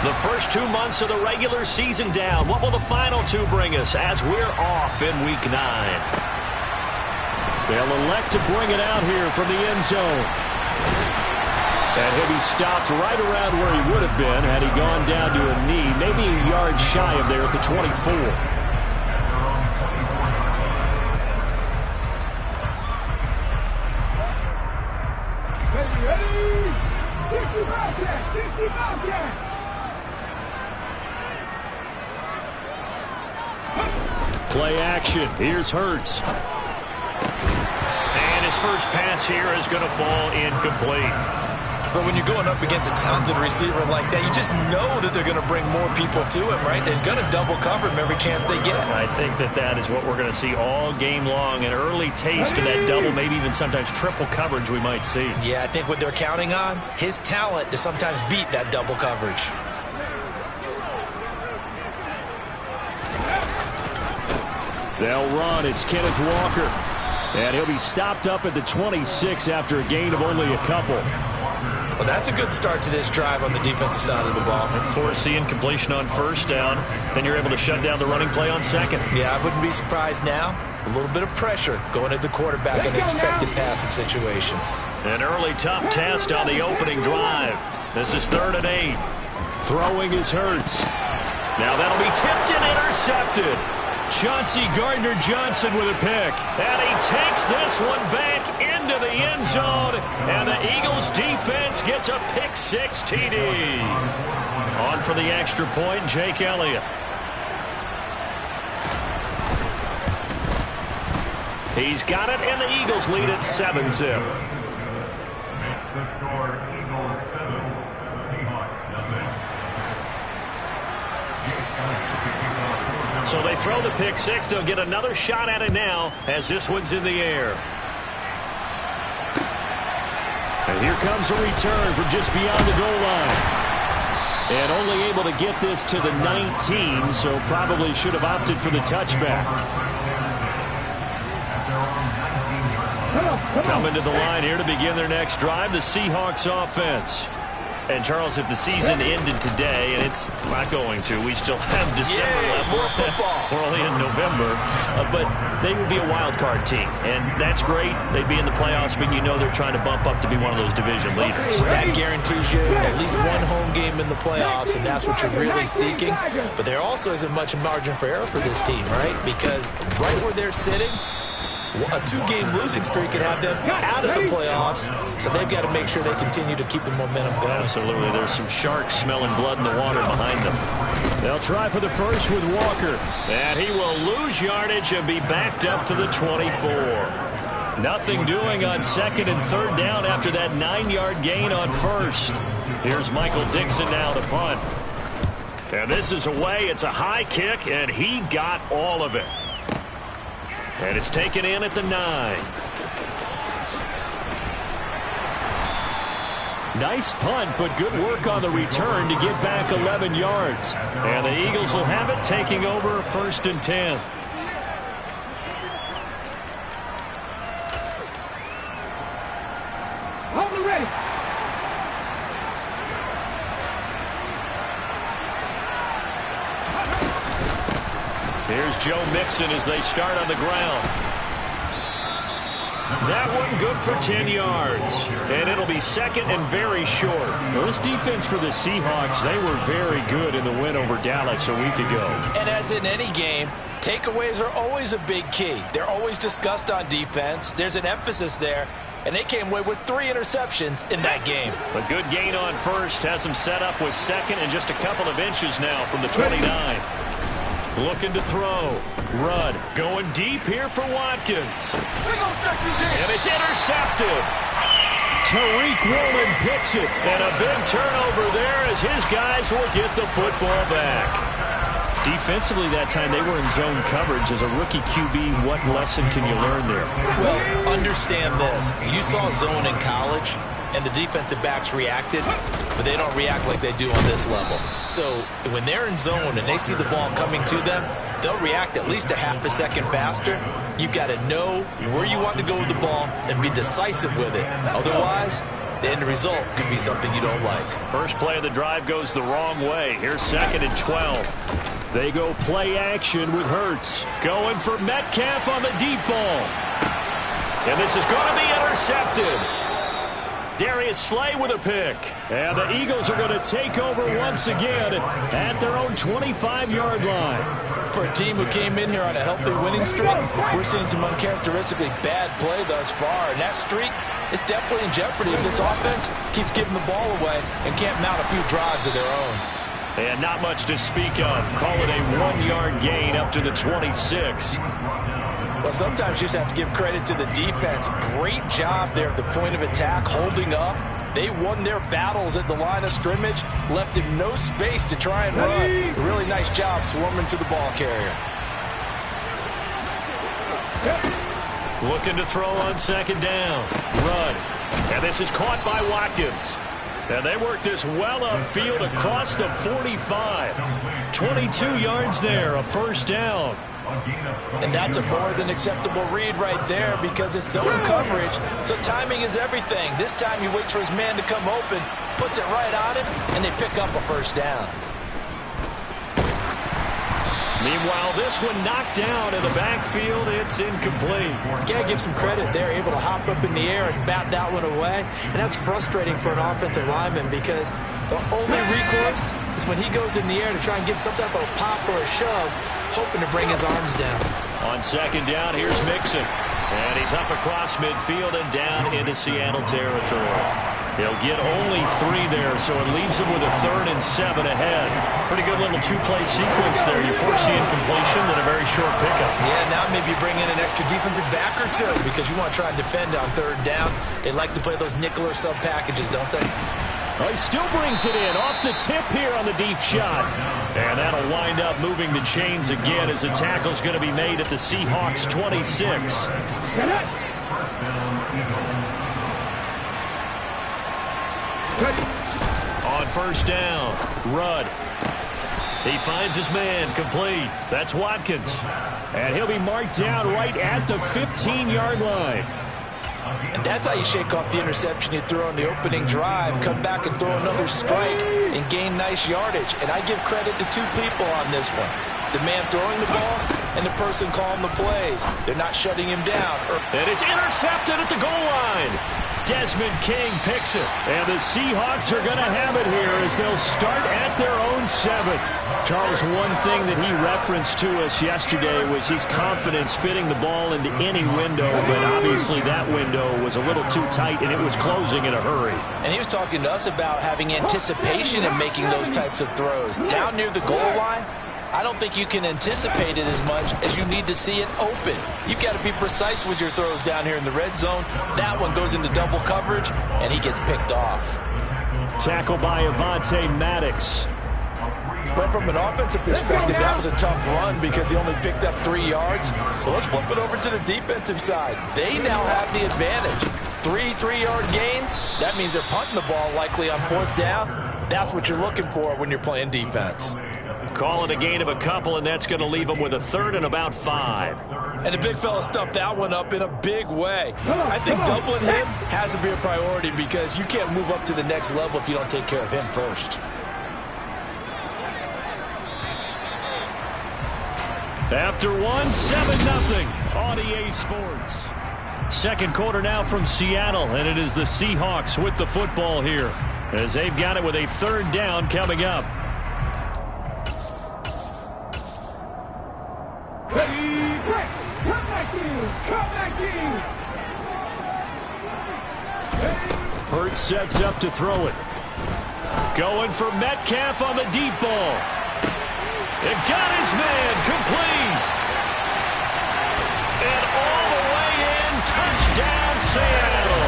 The first 2 months of the regular season down. What will the final 2 bring us as we're off in Week 9? They'll elect to bring it out here from the end zone. And he'll be stopped right around where he would have been had he gone down to a knee, maybe a yard shy of there at the 24. Play action. Here's Hurts. And his first pass here is going to fall incomplete. But when you're going up against a talented receiver like that, you just know that they're going to bring more people to him, right? They're going to double cover him every chance they get. I think that is what we're going to see all game long. An early taste of that double, maybe even sometimes triple coverage we might see. Yeah, I think what they're counting on, his talent to sometimes beat that double coverage. They'll run. It's Kenneth Walker. And he'll be stopped up at the 26 after a gain of only a couple. Well, that's a good start to this drive on the defensive side of the ball. Force the incompletion on first down. Then you're able to shut down the running play on second. Yeah, I wouldn't be surprised now. A little bit of pressure going at the quarterback in an expected passing situation. An early tough test on the opening drive. This is 3rd and 8. Throwing is Hurts. Now that'll be tipped and intercepted. Chauncey Gardner-Johnson with a pick. And he takes this one back into the end zone. And the Eagles defense gets a pick-6 TD. On for the extra point, Jake Elliott. He's got it, and the Eagles lead at 7-zip. Makes the score Eagles 7, Seahawks nothing. So they throw the pick-6. They'll get another shot at it now as this one's in the air. And here comes a return from just beyond the goal line. And only able to get this to the 19, so probably should have opted for the touchback. Coming to the line here to begin their next drive, the Seahawks offense. And, Charles, if the season ended today, and it's not going to, we still have December left. More football. We're only in November. But they would be a wild card team. And that's great. They'd be in the playoffs, but you know they're trying to bump up to be one of those division leaders. That guarantees you at least one home game in the playoffs, and that's what you're really seeking. But there also isn't much margin for error for this team, right? Because right where they're sitting, a 2-game losing streak could have them out of the playoffs, so they've got to make sure they continue to keep the momentum going. Absolutely. There's some sharks smelling blood in the water behind them. They'll try for the first with Walker. And he will lose yardage and be backed up to the 24. Nothing doing on 2nd and 3rd down after that 9-yard gain on first. Here's Michael Dixon now to punt. And this is away. It's a high kick, and he got all of it. And it's taken in at the 9. Nice punt, but good work on the return to get back 11 yards. And the Eagles will have it, taking over 1st and 10. Hold it ready. Here's Joe Mixon as they start on the ground. That one good for 10 yards. And it'll be 2nd and very short. Well, this defense for the Seahawks, they were very good in the win over Dallas a week ago. And as in any game, takeaways are always a big key. They're always discussed on defense. There's an emphasis there. And they came away with 3 interceptions in that game. A good gain on first has them set up with 2nd and just a couple of inches now from the 29. Looking to throw. Rudd going deep here for Watkins. And it's intercepted. Tariq Woolen picks it. And a big turnover there as his guys will get the football back. Defensively that time they were in zone coverage. As a rookie QB, what lesson can you learn there? Well, understand this. You saw zone in college, and the defensive backs reacted, but they don't react like they do on this level. So when they're in zone and they see the ball coming to them, they'll react at least a half a second faster. You've got to know where you want to go with the ball and be decisive with it. Otherwise, the end result could be something you don't like. First play of the drive goes the wrong way. Here's 2nd and 12. They go play action with Hurts. Going for Metcalf on the deep ball. And this is going to be intercepted. Darius Slay with a pick. And the Eagles are going to take over once again at their own 25-yard line. For a team who came in here on a healthy winning streak, we're seeing some uncharacteristically bad play thus far. And that streak is definitely in jeopardy if this offense keeps giving the ball away and can't mount a few drives of their own. And not much to speak of. Call it a 1-yard gain up to the 26. Well, sometimes you just have to give credit to the defense. Great job there at the point of attack, holding up. They won their battles at the line of scrimmage, left him no space to try and run. A really nice job swarming to the ball carrier. Looking to throw on 2nd down. Run. And this is caught by Watkins. And they work this well upfield across the 45. 22 yards there, a 1st down. And that's a more than acceptable read right there because it's zone coverage, so timing is everything. This time he waits for his man to come open, puts it right on him, and they pick up a 1st down. Meanwhile, this one knocked down in the backfield. It's incomplete. You gotta give some credit. They're able to hop up in the air and bat that one away. And that's frustrating for an offensive lineman because the only recourse is when he goes in the air to try and give some type of a pop or a shove, hoping to bring his arms down. On 2nd down, here's Mixon. And he's up across midfield and down into Seattle territory. He'll get only 3 there, so it leaves him with a 3rd and 7 ahead. Pretty good little 2-play sequence there. You force the incompletion, then a very short pickup. Yeah, now maybe you bring in an extra defensive back or 2 because you want to try and defend on 3rd down. They like to play those nickel or sub packages, don't they? Oh, he still brings it in off the tip here on the deep shot. And that'll wind up moving the chains again as the tackle's going to be made at the Seahawks 26. On 1st down, Rudd. He finds his man, complete. That's Watkins. And he'll be marked down right at the 15-yard line. And that's how you shake off the interception you throw on the opening drive, come back and throw another strike and gain nice yardage. And I give credit to 2 people on this one. The man throwing the ball and the person calling the plays. They're not shutting him down. And it's intercepted at the goal line. Desmond King picks it. And the Seahawks are going to have it here as they'll start at their own 7. Charles, one thing that he referenced to us yesterday was his confidence fitting the ball into any window, but obviously that window was a little too tight and it was closing in a hurry. And he was talking to us about having anticipation in making those types of throws. Down near the goal line, I don't think you can anticipate it as much as you need to see it open. You've got to be precise with your throws down here in the red zone. That one goes into double coverage, and he gets picked off. Tackle by Avonte Maddox. But from an offensive perspective, that was a tough run because he only picked up 3 yards. Well, let's flip it over to the defensive side. They now have the advantage. 3 3-yard gains. That means they're punting the ball likely on 4th down. That's what you're looking for when you're playing defense. Call it a gain of a couple, and that's going to leave them with a 3rd and about 5. And the big fella stuffed that one up in a big way. I think doubling him has to be a priority because you can't move up to the next level if you don't take care of him first. After 7-0 on EA Sports. 2nd quarter now from Seattle, and it is the Seahawks with the football here as they've got it with a 3rd down coming up. Hurts sets up to throw it. Going for Metcalf on the deep ball. It got his man complete. And all the way in, touchdown Seattle.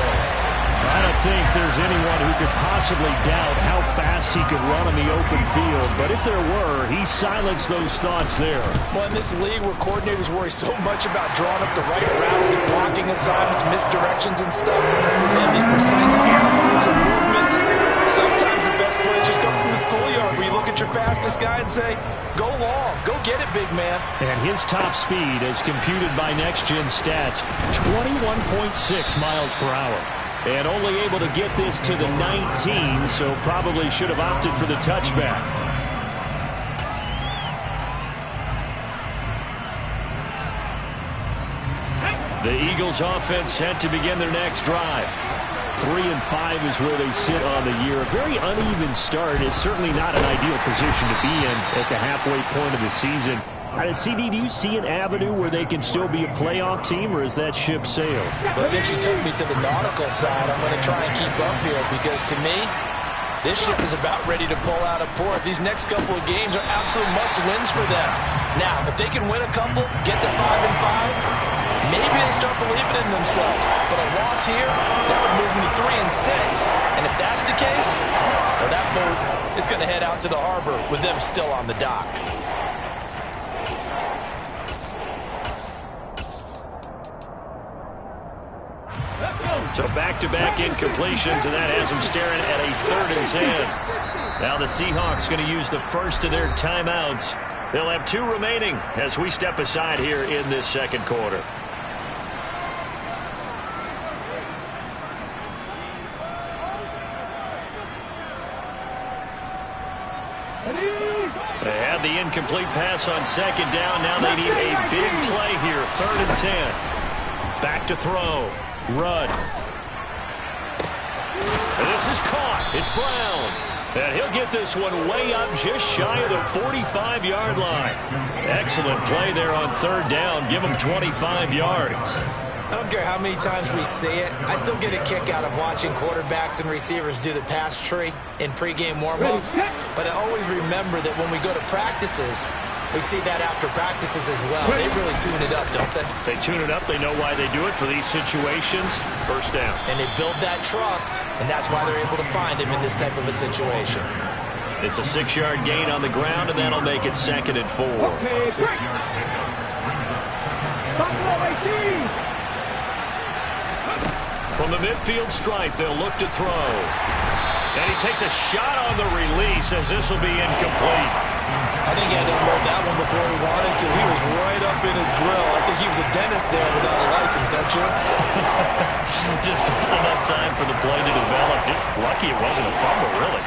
I don't think there's anyone who could possibly doubt how fast he could run on the open field. But if there were, he silenced those thoughts there. Well, in this league where coordinators worry so much about drawing up the right routes, blocking assignments, misdirections and stuff, and these precise angles and movements, sometimes the best plays just come from the schoolyard where you look at your fastest guy and say, go long, go get it, big man. And his top speed, as computed by Next Gen Stats, 21.6 miles per hour. And only able to get this to the 19, so probably should have opted for the touchback. The Eagles offense set to begin their next drive. 3-5 is where they sit on the year. A very uneven start is certainly not an ideal position to be in at the halfway point of the season. CD, do you see an avenue where they can still be a playoff team, or is that ship sailed? Well, since you took me to the nautical side, I'm going to try and keep up here because, to me, this ship is about ready to pull out of port. These next couple of games are absolute must-wins for them. Now, if they can win a couple, get to 5-5, maybe they start believing in themselves. But a loss here, that would move them to 3-6. And if that's the case, well, that boat is going to head out to the harbor with them still on the dock. So back-to-back incompletions, and that has them staring at a 3rd and 10. Now the Seahawks going to use the first of their timeouts. They'll have 2 remaining as we step aside here in this second quarter. They had the incomplete pass on 2nd down. Now they need a big play here, 3rd and 10. Back to throw. Rudd. And this is caught. It's Brown. And he'll get this one way up just shy of the 45-yard line. Excellent play there on 3rd down. Give him 25 yards. I don't care how many times we see it. I still get a kick out of watching quarterbacks and receivers do the pass tree in pregame warm-up. But I always remember that when we go to practices, we see that after practices as well. They really tune it up, don't they? They tune it up. They know why they do it for these situations. 1st down. And they build that trust, and that's why they're able to find him in this type of a situation. It's a 6-yard gain on the ground, and that'll make it 2nd and 4. From the midfield stripe, they'll look to throw. And he takes a shot on the release as this will be incomplete. I think he had to unload that one before he wanted to. He was right up in his grill. I think he was a dentist there without a license, don't you? Just not enough time for the play to develop. Just lucky it wasn't a fumble, really.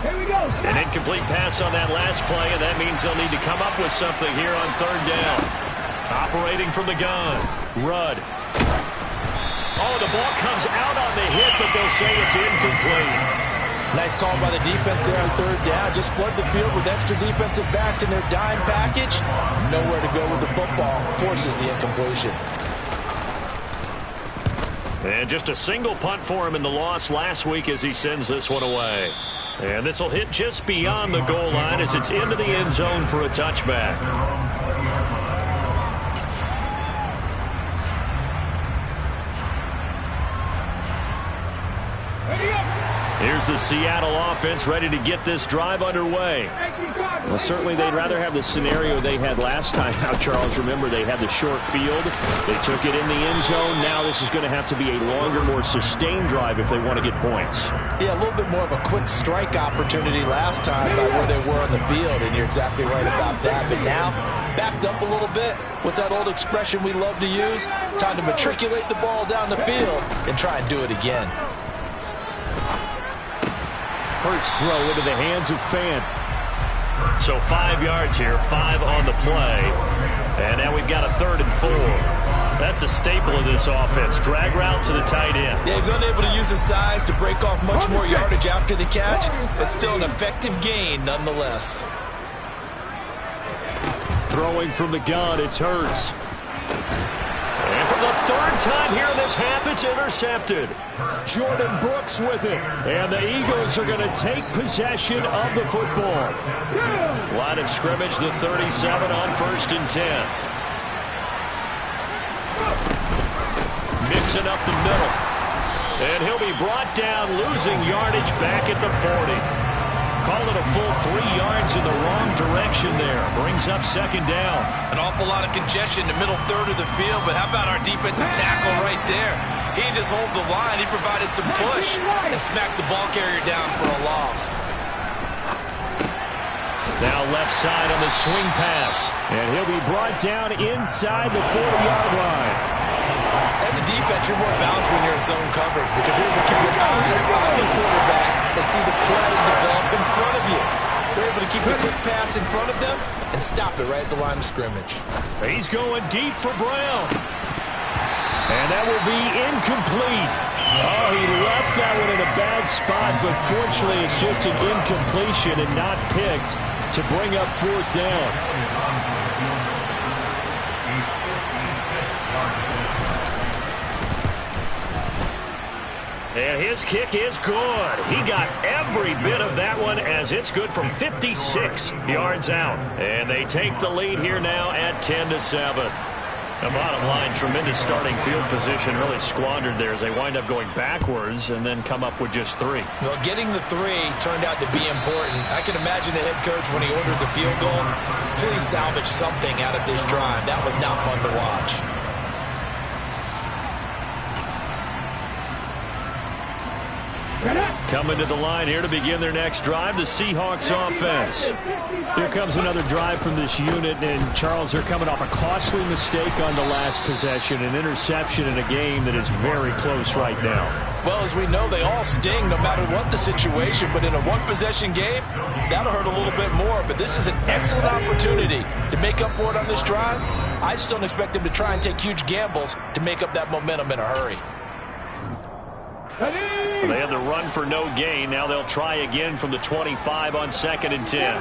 Here we go. An incomplete pass on that last play, and that means they'll need to come up with something here on 3rd down. Operating from the gun. Rudd. Oh, the ball comes out on the hit, but they'll say it's incomplete. Nice call by the defense there on 3rd down. Just flood the field with extra defensive backs in their dime package. Nowhere to go with the football. Forces the incompletion. And just a single punt for him in the loss last week as he sends this one away. And this will hit just beyond the goal line as it's into the end zone for a touchback. Here's the Seattle offense ready to get this drive underway. Well, certainly they'd rather have the scenario they had last time out, Charles. Remember, they had the short field. They took it in the end zone. Now this is going to have to be a longer, more sustained drive if they want to get points. Yeah, a little bit more of a quick strike opportunity last time by where they were on the field, and you're exactly right about that. But now, backed up a little bit. What's that old expression we love to use? Time to matriculate the ball down the field and try and do it again. Hurts throw into the hands of Fant. So 5 yards here, 5 on the play. And now we've got a 3rd and 4. That's a staple of this offense. Drag route to the tight end. Yeah, he's unable to use his size to break off much more yardage after the catch, but still an effective gain nonetheless. Throwing from the gun, it's Hurts. And for the 3rd time here in this half, it's intercepted. Jordan Brooks with it. And the Eagles are going to take possession of the football. Line of scrimmage, the 37 on 1st and 10. Mixing up the middle. And he'll be brought down, losing yardage back at the 40. Call it a full 3 yards in the wrong direction there. Brings up 2nd down. An awful lot of congestion in the middle 3rd of the field, but how about our defensive tackle right there? He didn't just hold the line. He provided some push and smacked the ball carrier down for a loss. Now left side on the swing pass. And he'll be brought down inside the 40-yard line. As a defense, you're more balanced when you're in zone coverage because you're able to keep your eyes on the quarterback and see the play develop in front of you. You're able to keep the quick pass in front of them and stop it right at the line of scrimmage. He's going deep for Brown. And that will be incomplete. Oh, he left that one in a bad spot, but fortunately it's just an incompletion and not picked to bring up 4th down. And his kick is good. He got every bit of that one as it's good from 56 yards out. And they take the lead here now at 10-7. The bottom line, tremendous starting field position, really squandered there as they wind up going backwards and then come up with just 3. Well, getting the 3 turned out to be important. I can imagine the head coach when he ordered the field goal, please salvage something out of this drive. That was not fun to watch. Coming to the line here to begin their next drive, the Seahawks offense. Here comes another drive from this unit, and Charles, they're coming off a costly mistake on the last possession, an interception in a game that is very close right now. Well, as we know, they all sting no matter what the situation, but in a one-possession game, that'll hurt a little bit more. But this is an excellent opportunity to make up for it on this drive. I just don't expect them to try and take huge gambles to make up that momentum in a hurry. They had the run for no gain. Now they'll try again from the 25 on 2nd and 10.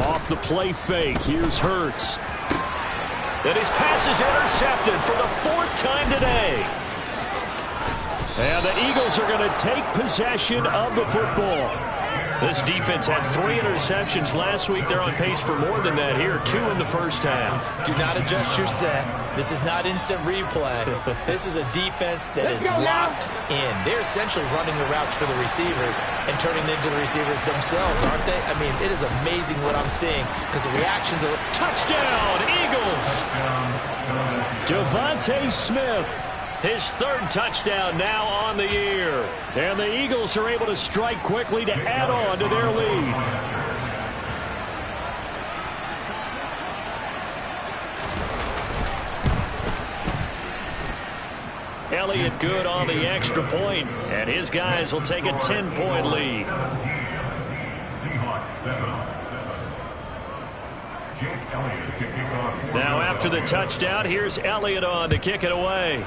Off the play fake. Here's Hurts. And his pass is intercepted for the 4th time today. And the Eagles are going to take possession of the football. This defense had 3 interceptions last week. They're on pace for more than that here. 2 in the first half. Do not adjust your set. This is not instant replay. This is a defense that is locked in. They're essentially running the routes for the receivers and turning into the receivers themselves, aren't they? I mean, it is amazing what I'm seeing because the reactions are... Touchdown, Eagles! Devontae Smith. His 3rd touchdown now on the year. And the Eagles are able to strike quickly to add on to their lead. Elliott good on the extra point, and his guys will take a 10-point lead. Now after the touchdown, here's Elliott on to kick it away.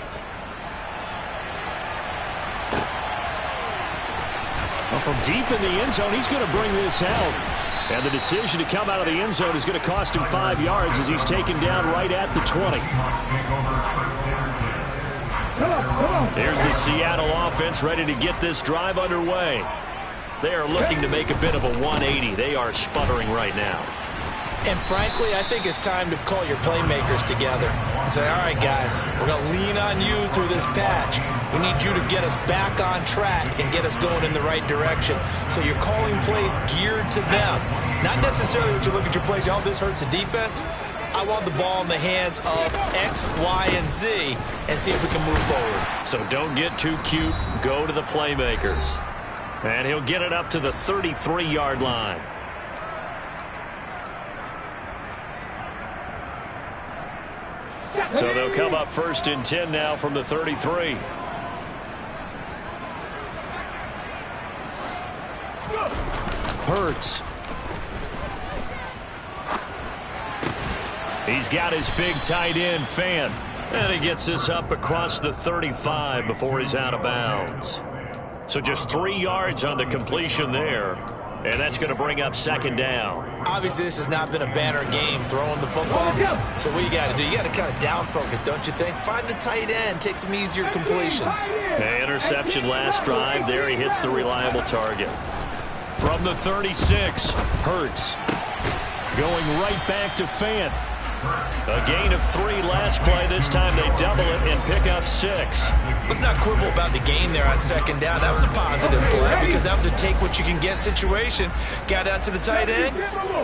Well, from deep in the end zone, he's going to bring this out. And the decision to come out of the end zone is going to cost him 5 yards as he's taken down right at the 20. Here's the Seattle offense ready to get this drive underway. They are looking to make a bit of a 180. They are sputtering right now. And frankly, I think it's time to call your playmakers together and say, all right, guys, we're going to lean on you through this patch. We need you to get us back on track and get us going in the right direction. So you're calling plays geared to them. Not necessarily what you look at your plays, oh, this hurts the defense. I want the ball in the hands of X, Y, and Z and see if we can move forward. So don't get too cute. Go to the playmakers. And he'll get it up to the 33-yard line. So they'll come up 1st and 10 now from the 33. Hurts. He's got his big tight end, Fan. And he gets this up across the 35 before he's out of bounds. So just 3 yards on the completion there. And that's going to bring up 2nd down. Obviously, this has not been a banner game throwing the football. So what you got to do, you got to kind of down focus, don't you think? Find the tight end, take some easier completions. Interception last drive. There he hits the reliable target. From the 36, Hurts. Going right back to Fant. A gain of 3 last play. This time they double it and pick up 6. Let's not quibble about the gain there on 2nd down. That was a positive play because that was a take-what-you-can-get situation. Got out to the tight end.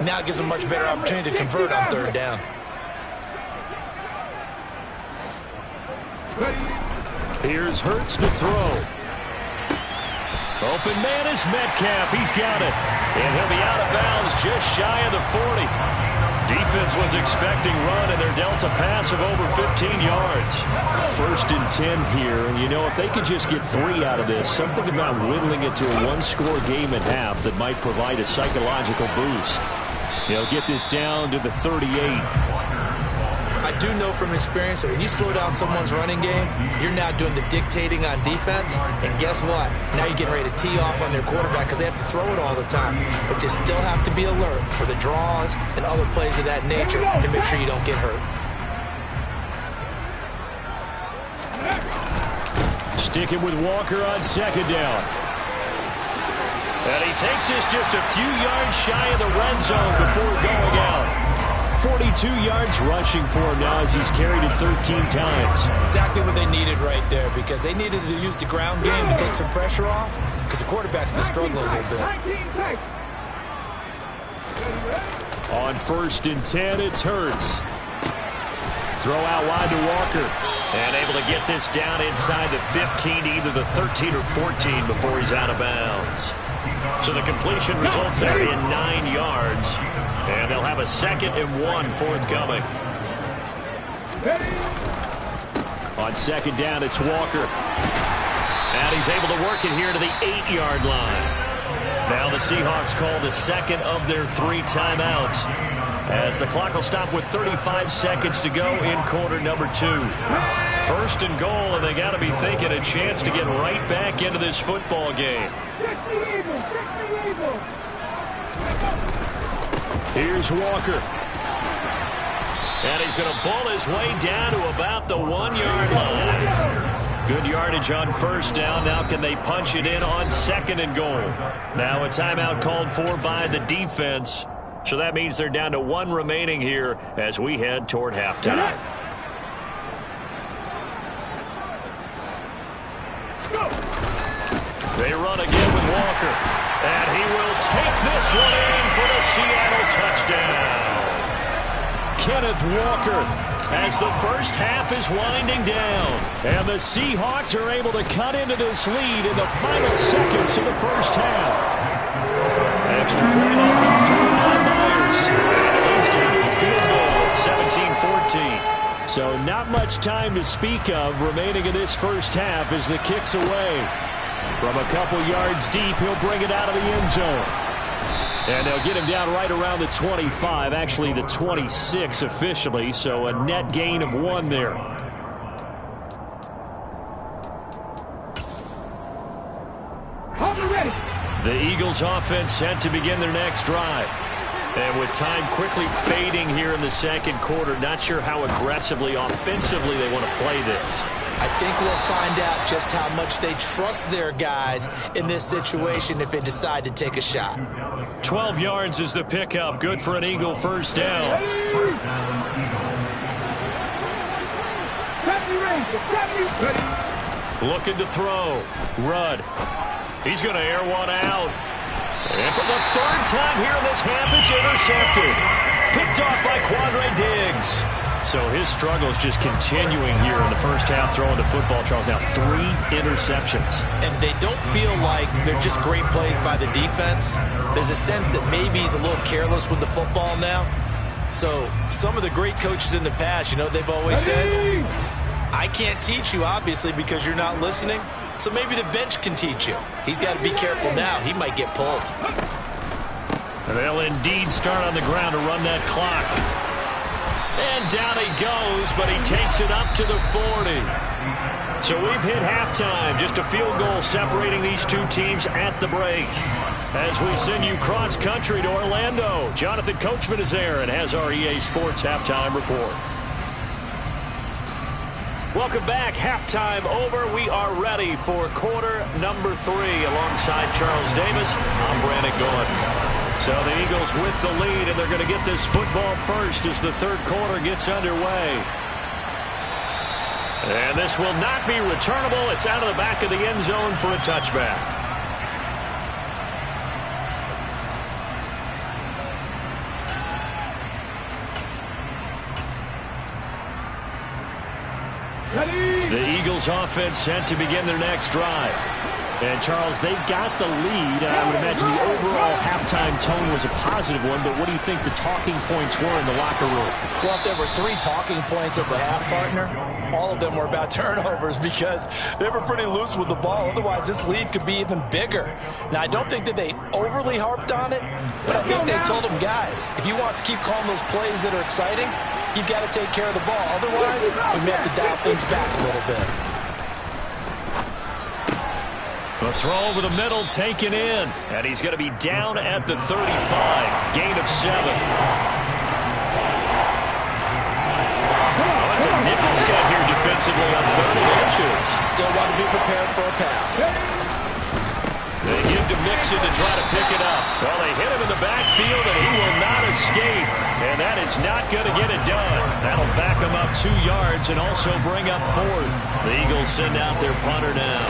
Now it gives them a much better opportunity to convert on 3rd down. Here's Hurts to throw. Open man is Metcalf. He's got it. And he'll be out of bounds just shy of the 40. Defense was expecting run, and they're dealt a pass of over 15 yards. 1st and 10 here. And, you know, if they could just get 3 out of this, something about whittling it to a one-score game at half that might provide a psychological boost. They'll get this down to the 38. I do know from experience that when you slow down someone's running game, you're now doing the dictating on defense. And guess what? Now you're getting ready to tee off on their quarterback because they have to throw it all the time. But you still have to be alert for the draws and other plays of that nature and make sure you don't get hurt. Sticking with Walker on 2nd down. And he takes this just a few yards shy of the red zone before going out. 42 yards rushing for him now as he's carried it 13 times. Exactly what they needed right there, because they needed to use the ground game to take some pressure off because the quarterback's been struggling a little bit. On 1st and 10, it's Hurts. Throw out wide to Walker. And able to get this down inside the 15, either the 13 or 14 before he's out of bounds. So the completion results there in 9 yards. And they'll have a 2nd and 1 forthcoming. On 2nd down, it's Walker. And he's able to work it here to the 8-yard line. Now the Seahawks call the 2nd of their 3 timeouts, as the clock will stop with 35 seconds to go in quarter number 2. 1st and goal, and they got to be thinking a chance to get right back into this football game. Here's Walker. And he's going to bull his way down to about the 1-yard line. Good yardage on 1st down. Now can they punch it in on 2nd and goal? Now a timeout called for by the defense. So that means they're down to 1 remaining here as we head toward halftime. They run again with Walker. And he will take this one in for the Seattle touchdown. Kenneth Walker, as the first half is winding down. And the Seahawks are able to cut into this lead in the final seconds of the first half. Extra point up and through by Myers. And it leads down to the field goal at 17-14. So not much time to speak of remaining in this first half as the kick's away. From a couple yards deep, he'll bring it out of the end zone. And they'll get him down right around the 25, actually the 26 officially, so a net gain of 1 there. The Eagles offense set to begin their next drive. And with time quickly fading here in the 2nd quarter, not sure how aggressively, offensively they want to play this. I think we'll find out just how much they trust their guys in this situation if they decide to take a shot. 12 yards is the pickup. Good for an Eagle 1st down. Looking to throw. Rudd. He's going to air one out. And for the 3rd time here in this half, it's intercepted. Picked off by Quandre Diggs. So his struggle is just continuing here in the first half throwing the football, Charles. Now 3 interceptions. And they don't feel like they're just great plays by the defense. There's a sense that maybe he's a little careless with the football now. So some of the great coaches in the past, you know, they've always said, I can't teach you, obviously, because you're not listening. So maybe the bench can teach you. He's got to be careful now. He might get pulled. They'll indeed start on the ground to run that clock. And down he goes, but he takes it up to the 40. So we've hit halftime. Just a field goal separating these two teams at the break. As we send you cross-country to Orlando, Jonathan Coachman is there and has our EA Sports Halftime Report. Welcome back. Halftime over. We are ready for quarter number 3. Alongside Charles Davis, I'm Brandon Gaudin. So the Eagles with the lead, and they're going to get this football first as the 3rd quarter gets underway. And this will not be returnable. It's out of the back of the end zone for a touchback. The Eagles offense set to begin their next drive. And, Charles, they got the lead. I would imagine the overall halftime tone was a positive one, but what do you think the talking points were in the locker room? Well, if there were 3 talking points at the half, partner, all of them were about turnovers because they were pretty loose with the ball. Otherwise, this lead could be even bigger. Now, I don't think that they overly harped on it, but I think they told them, guys, if you want to keep calling those plays that are exciting, you've got to take care of the ball. Otherwise, we may have to dial things back a little bit. The throw over the middle taken in, and he's going to be down at the 35. Gain of 7. Oh, it's a nickel set here defensively on 30 inches. Still want to be prepared for a pass. They give to Mixon to try to pick it up. Well, they hit him in the backfield, and he will not escape. And that is not going to get it done. That'll back him up 2 yards and also bring up 4th. The Eagles send out their punter now,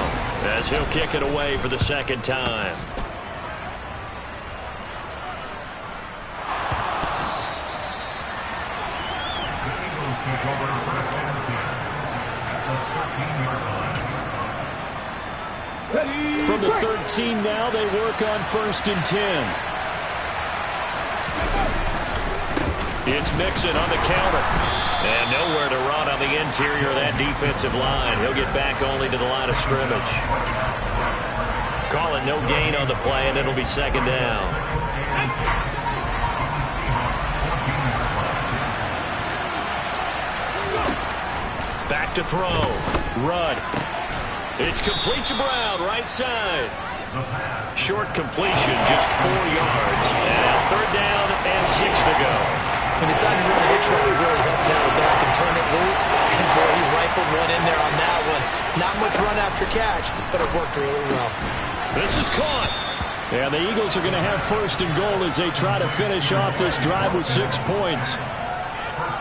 as he'll kick it away for the second time. From the 13 now, they work on 1st and 10. It's Mixon on the counter. And nowhere to run on the interior of that defensive line. He'll get back only to the line of scrimmage. Call it no gain on the play, and it'll be second down. Back to throw. Rudd. It's complete to Brown, right side. Short completion, just 4 yards. And now 3rd down and 6 to go. He decided to run a hitch route. He really helped out with that and turn it loose. And, boy, he rifled one in there on that one. Not much run after catch, but it worked really well. This is caught. And the Eagles are going to have 1st and goal as they try to finish off this drive with 6 points.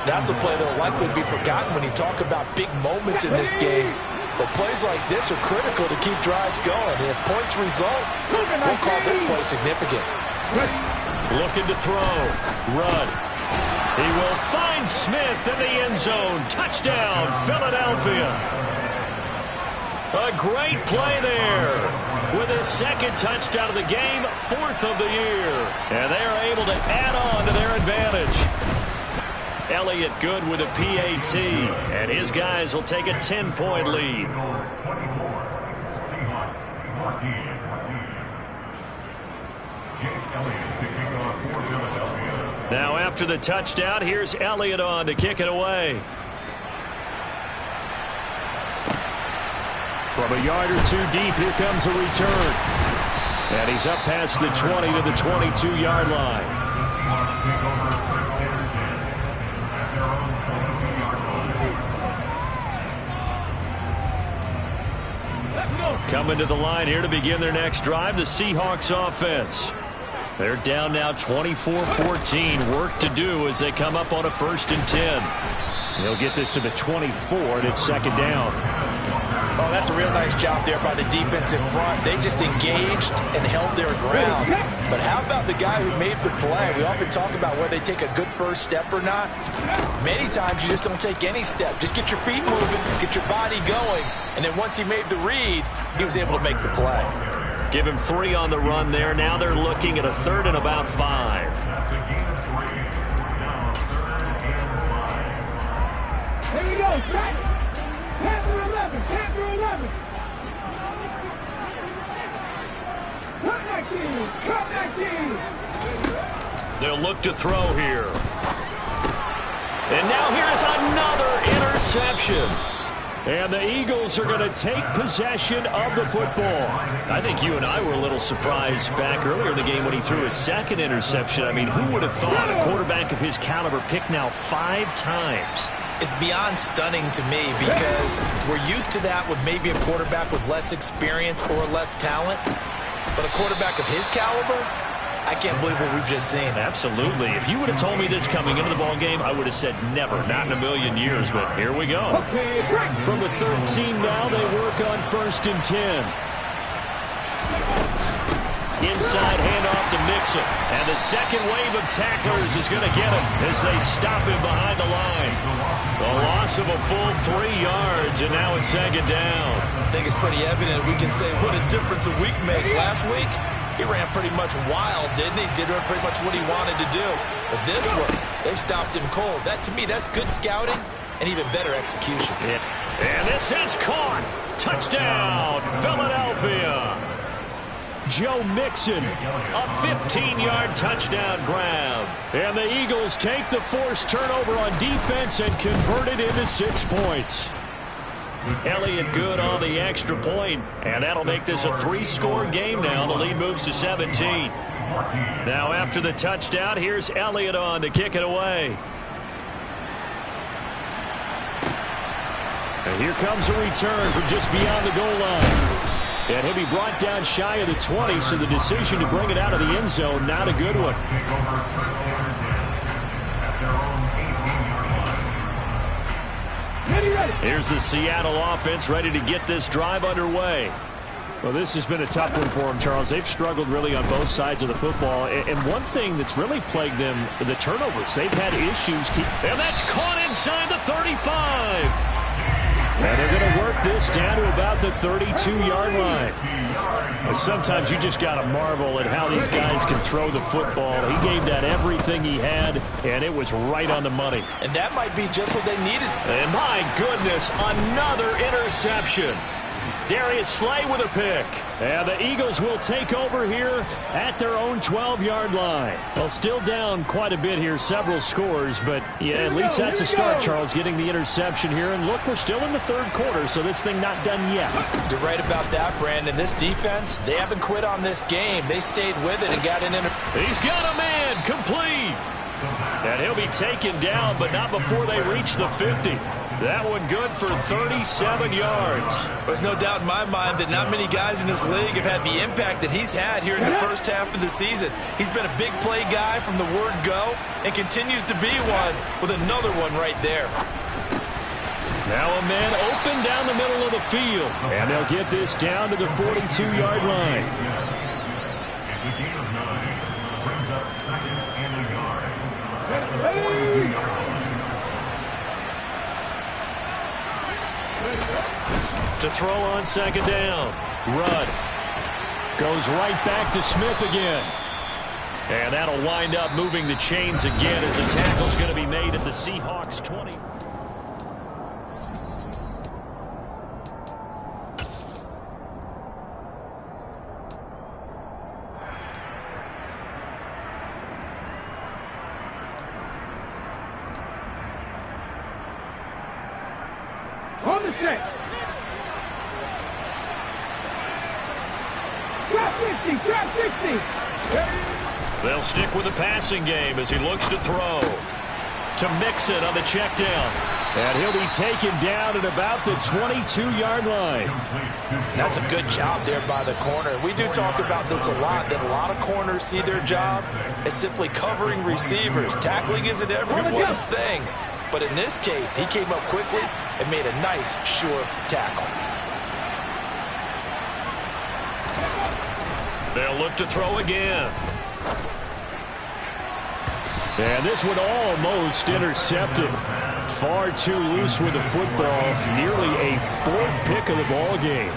That's a play that will likely be forgotten when you talk about big moments in this game. But plays like this are critical to keep drives going. And if points result, we'll call this play significant. Looking to throw. Rudd. He will find Smith in the end zone. Touchdown, Philadelphia. A great play there. With his 2nd touchdown of the game, 4th of the year. And they are able to add on to their advantage. Elliott good with a PAT, and his guys will take a 10-point lead. Now after the touchdown, here's Elliott on to kick it away. From a yard or 2 deep, here comes a return. And he's up past the 20 to the 22-yard line. Coming to the line here to begin their next drive, the Seahawks offense. They're down now 24-14. Work to do as they come up on a 1st and 10. They'll get this to the 24, and it's 2nd down. Oh, that's a real nice job there by the defense in front. They just engaged and held their ground. But how about the guy who made the play? We often talk about whether they take a good first step or not. Many times you just don't take any step. Just get your feet moving, get your body going. And then once he made the read, he was able to make the play. Give him 3 on the run there. Now they're looking at a 3rd and about 5. Here we go, track. Panther 11, Panther 11. Cut back team. They'll look to throw here. And now here's another interception. And the Eagles are going to take possession of the football. I think you and I were a little surprised back earlier in the game when he threw his 2nd interception. I mean, who would have thought a quarterback of his caliber picked now 5 times? It's beyond stunning to me because we're used to that with maybe a quarterback with less experience or less talent. But a quarterback of his caliber, I can't believe what we've just seen. Absolutely. If you would have told me this coming into the ball game, I would have said never, not in a million years, but here we go. From the 13 now, they work on 1st and 10. Inside handoff to Mixon. And the second wave of tacklers is going to get him as they stop him behind the line. The loss loss of a full 3 yards, and now it's second down. I think it's pretty evident. We can say what a difference a week makes. Last week, he ran pretty much wild, didn't he? Did pretty much what he wanted to do. But this one, they stopped him cold. That, to me, that's good scouting and even better execution. Yeah. And this is caught. Touchdown, Philadelphia. Joe Mixon, A 15-yard touchdown grab. and the Eagles take the forced turnover on defense and convert it into 6 points. Elliott good on the extra point, and that'll make this a 3-score game now. The lead moves to 17. Now after the touchdown, here's Elliott on to kick it away. And here comes a return from just beyond the goal line. And he'll be brought down shy of the 20, so the decision to bring it out of the end zone, not a good one. Here's the Seattle offense ready to get this drive underway. Well, this has been a tough one for them, Charles. They've struggled really on both sides of the football. And one thing that's really plagued them, the turnovers. They've had issues. And that's caught inside the 35. And they're going to work this down to about the 32-yard line. But sometimes you just got to marvel at how these guys can throw the football. He gave that everything he had, and it was right on the money. And that might be just what they needed. And my goodness, another interception. Darius Slay with a pick. And the Eagles will take over here at their own 12-yard line. Well, still down quite a bit here, several scores, but yeah, at least that's a start, Charles, getting the interception here. And look, we're still in the third quarter, so this thing not done yet. You're right about that, Brandon. This defense, they haven't quit on this game. They stayed with it and got an He's got a man complete. And he'll be taken down, but not before they reach the 50. That one good for 37 yards. There's no doubt in my mind that not many guys in this league have had the impact that he's had here in the first half of the season. He's been a big play guy from the word go and continues to be one with another one right there. Now a man open down the middle of the field. And they'll get this down to the 42-yard line. It's a gain of 9. Brings up second and a yard. To throw on second down. Rudd Goes right back to Smith again. And that'll wind up moving the chains again as a tackle's going to be made at the Seahawks 20. On the set. Trap 50, trap 50. They'll stick with the passing game as he looks to throw. To Mixon on the check down. And he'll be taken down at about the 22-yard line. That's a good job there by the corner. We do talk about this a lot, that a lot of corners see their job as simply covering receivers. Tackling isn't everyone's thing. But in this case, he came up quickly and made a nice, sure tackle. They'll look to throw again. And this one almost intercepted. Far too loose with the football. Nearly a fourth pick of the ball game.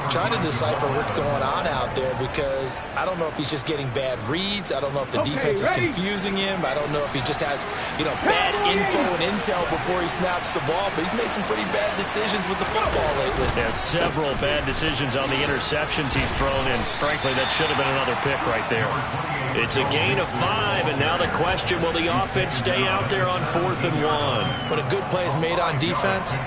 Trying to decipher what's going on out there because I don't know if he's just getting bad reads. I don't know if the defense is confusing him. I don't know if he just has, bad info and intel before he snaps the ball. But he's made some pretty bad decisions with the football lately. Yeah, several bad decisions on the interceptions he's thrown, and frankly, that should have been another pick right there. It's a gain of 5, and now the question, will the offense stay out there on 4th and 1? When a good play is made on defense,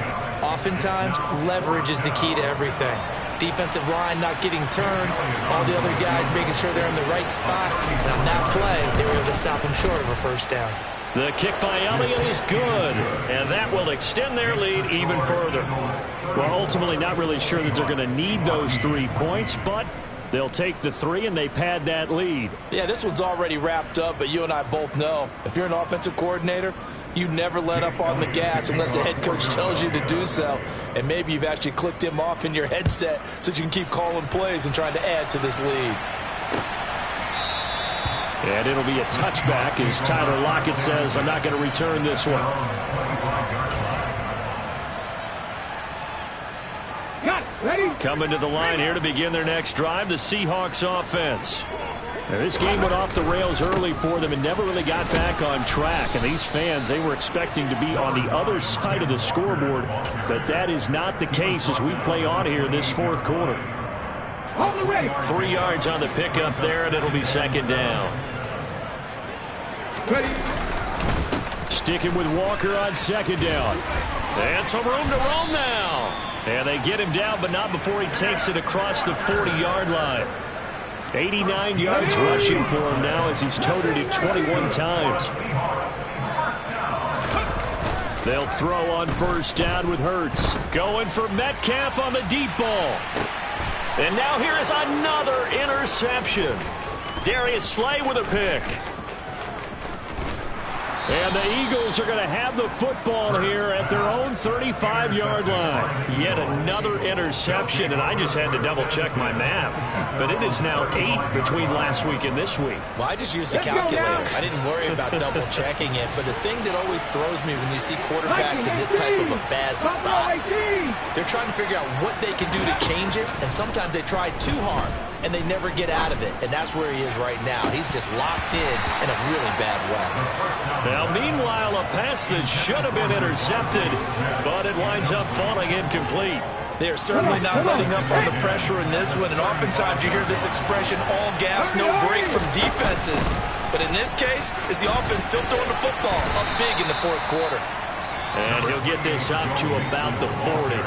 oftentimes leverage is the key to everything. Defensive line not getting turned, all the other guys making sure they're in the right spot. And on that play, they were able to stop him short of a first down. The kick by Elliott is good, and that will extend their lead even further. Well, ultimately not really sure that they're going to need those 3 points, but they'll take the 3 and they pad that lead. Yeah, this one's already wrapped up, but you and I both know if you're an offensive coordinator, you never let up on the gas unless the head coach tells you to do so. And maybe you've actually clicked him off in your headset so you can keep calling plays and trying to add to this lead. And it'll be a touchback as Tyler Lockett says, I'm not going to return this one. Coming to the line here to begin their next drive, the Seahawks offense. Now, this game went off the rails early for them and never really got back on track. And these fans, they were expecting to be on the other side of the scoreboard, but that is not the case as we play on here this fourth quarter. 3 yards on the pickup there, and it'll be second down. Sticking with Walker on second down. And some room to roam now. And they get him down, but not before he takes it across the 40-yard line. 89 yards rushing for him now as he's toted it 21 times. They'll throw on first down with Hurts. Going for Metcalf on the deep ball. And now here is another interception. Darius Slay with a pick. And the Eagles are going to have the football here at their own 35-yard line. Yet another interception, and I just had to double-check my math. But it is now 8 between last week and this week. Well, I just used a calculator. I didn't worry about double-checking it. But the thing that always throws me when you see quarterbacks in this type of a bad spot, they're trying to figure out what they can do to change it, and sometimes they try too hard, and they never get out of it. And that's where he is right now. He's just locked in a really bad way. Now, meanwhile, a pass that should have been intercepted, but it winds up falling incomplete. They are certainly not letting up on the pressure in this one, and oftentimes you hear this expression, all gas, no break from defenses. But in this case, is the offense still throwing the football up big in the fourth quarter. And he'll get this up to about the 40.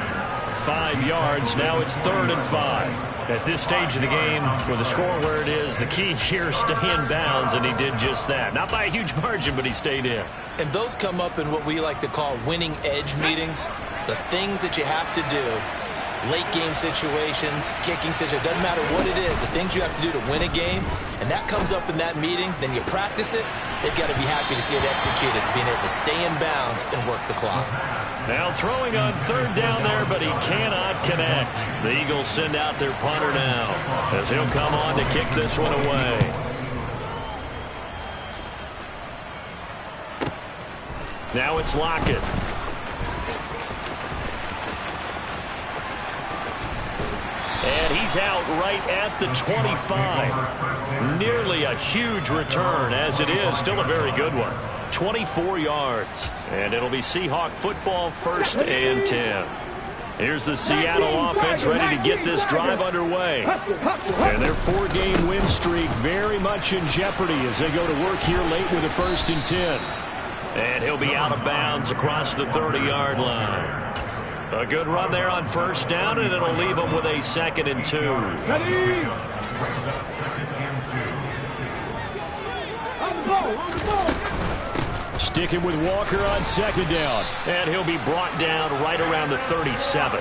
5 yards. Now it's 3rd and 5. At this stage of the game, with the score where it is, the key here is stay in bounds, and he did just that. Not by a huge margin, but he stayed in. And those come up in what we like to call winning edge meetings. The things that you have to do, late game situations, kicking situations, doesn't matter what it is, the things you have to do to win a game, and that comes up in that meeting, then you practice it, they've got to be happy to see it executed, being able to stay in bounds and work the clock. Now throwing on 3rd down there, but he cannot connect. The Eagles send out their punter now, as he'll come on to kick this one away. Now it's Lockett. And he's out right at the 25. Nearly a huge return, as it is. Still a very good one. 24 yards. And it'll be Seahawk football, 1st and 10. Here's the Seattle offense ready to get this drive underway. And their 4-game win streak very much in jeopardy as they go to work here late with a 1st and 10. And he'll be out of bounds across the 30-yard line. A good run there on 1st down, and it'll leave them with a 2nd and 2. Sticking with Walker on 2nd down, and he'll be brought down right around the 37.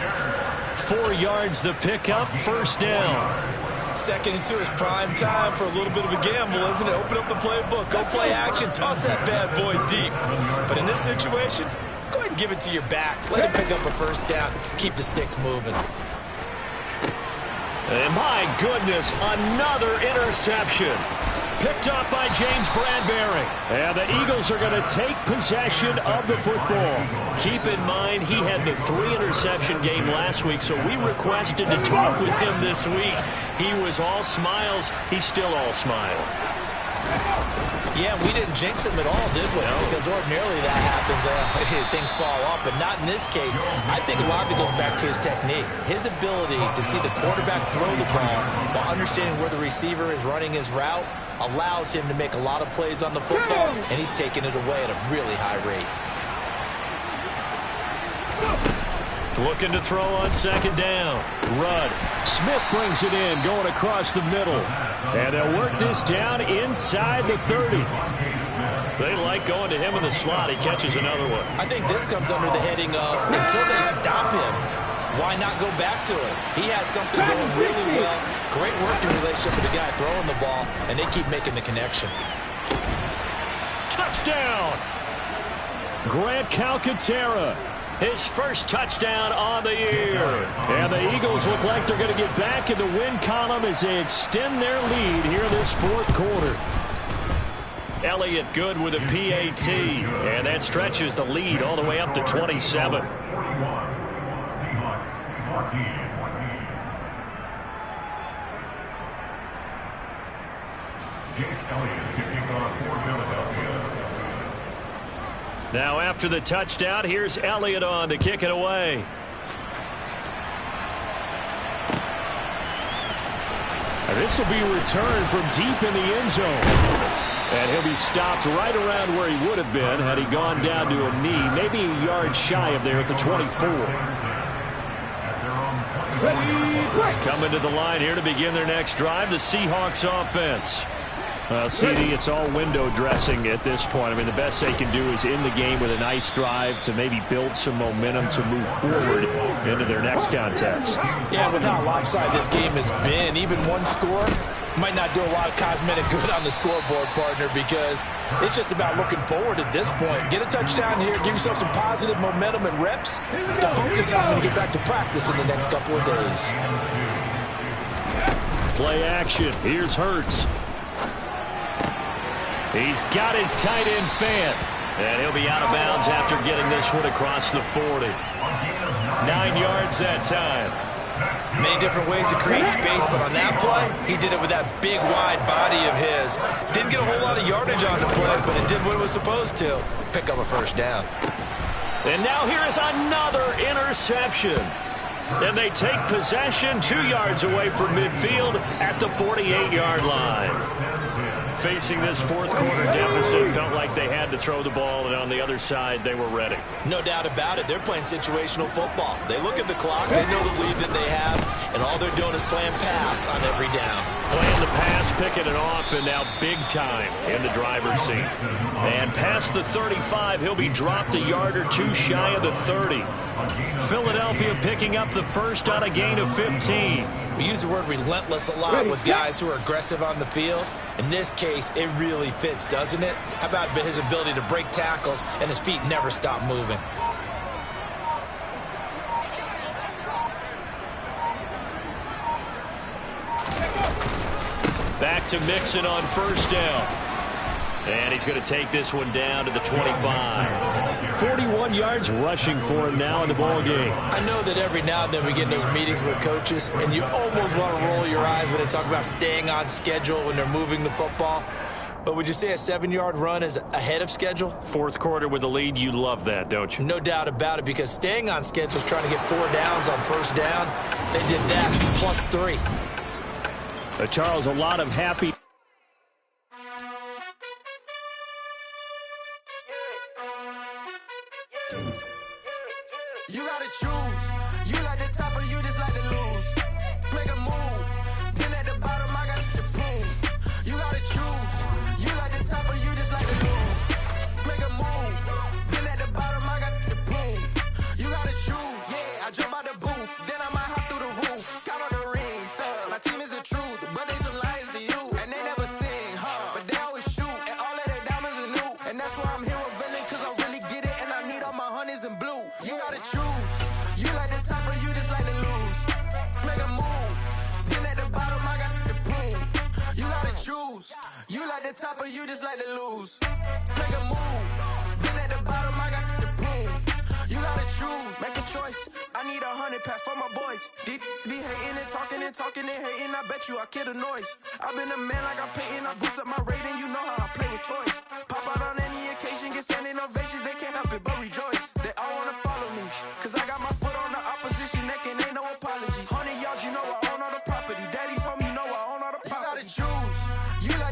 4 yards the pickup, 1st down. 2nd and 2 is prime time for a little bit of a gamble, isn't it? Open up the playbook, go play action, toss that bad boy deep. But in this situation, go ahead and give it to your back. Let him pick up a 1st down. Keep the sticks moving. And my goodness, another interception. Picked up by James Bradbury. And the Eagles are going to take possession of the football. Keep in mind, he had the 3-interception game last week, so we requested to talk with him this week. He was all smiles. He's still all smile. Yeah, we didn't jinx him at all, did we? No. Because ordinarily that happens. Things fall off, but not in this case. I think a lot of it goes back to his technique. His ability to see the quarterback throw the ball while understanding where the receiver is running his route allows him to make a lot of plays on the football, and he's taking it away at a really high rate. Looking to throw on 2nd down. Rudd. Smith brings it in, going across the middle. And they'll work this down inside the 30. They like going to him in the slot. He catches another one. I think this comes under the heading of, until they stop him, why not go back to it? He has something going really well. Great working relationship with the guy throwing the ball, and they keep making the connection. Touchdown! Grant Calcaterra. His first touchdown on the year. And the Eagles look like they're going to get back in the win column as they extend their lead here this fourth quarter. Elliott good with a PAT. And that stretches the lead all the way up to 27. Seahawks 14. Jake Elliott to kick off for Philadelphia. Now after the touchdown, here's Elliott on to kick it away. And this will be returned from deep in the end zone. And he'll be stopped right around where he would have been had he gone down to a knee, maybe a yard shy of there at the 24. Coming to the line here to begin their next drive, the Seahawks offense. Well, CD, it's all window dressing at this point. I mean, the best they can do is end the game with a nice drive to maybe build some momentum to move forward into their next contest. Yeah, with how lopsided this game has been, even one score might not do a lot of cosmetic good on the scoreboard, partner, because it's just about looking forward at this point. Get a touchdown here, give yourself some positive momentum and reps to focus on when you get back to practice in the next couple of days. Play action. Here's Hurts. He's got his tight end fan. And he'll be out of bounds after getting this one across the 40. 9 yards that time. Many different ways to create space, but on that play, he did it with that big, wide body of his. Didn't get a whole lot of yardage on the play, but it did what it was supposed to. Pick up a first down. And now here is another interception. And they take possession 2 yards away from midfield at the 48-yard line. Facing this fourth quarter deficit, felt like they had to throw the ball, and on the other side, they were ready. No doubt about it. They're playing situational football. They look at the clock, they know the lead that they have, and all they're doing is playing pass on every down. Playing the pass, picking it off, and now big time in the driver's seat. And past the 35, he'll be dropped a yard or two shy of the 30. Philadelphia picking up the first on a gain of 15. We use the word relentless a lot with guys who are aggressive on the field. In this case, it really fits, doesn't it? How about his ability to break tackles and his feet never stop moving? Back to Mixon on first down. And he's going to take this one down to the 25. 41 yards rushing for him now in the ball game. I know that every now and then we get in those meetings with coaches, and you almost want to roll your eyes when they talk about staying on schedule when they're moving the football. But would you say a 7-yard run is ahead of schedule? Fourth quarter with the lead, you love that, don't you? No doubt about it, because staying on schedule is trying to get 4 downs on first down. They did that, plus 3. Charles, a lot of happy... You gotta choose. You like the top or you just like to lose. Make a move. Then at the bottom, I got the prove. You gotta choose. You like the top or you just like to lose. Make a move. Then at the bottom, I got the prove. You gotta choose. Yeah, I jump out the booth. Then I might hop through the roof. Got all the rings. My team is the truth, but they some liars to you. And they never sing, but they always shoot. And all of their diamonds are new. And that's why I'm here with Villain, cause I really get it. And I need all my honeys in blue. You gotta choose. You like the top or you just like to lose. Make a move. Then at the bottom I got the proof. You gotta choose. You like the top or you just like to lose. Make a move. Then at the bottom I got the proof. You gotta choose. Make a choice. I need 100 pack for my boys. Be hating and talking and hating. I bet you I kill the noise. I've been a man like I'm Peyton. I boost up my rating. You know how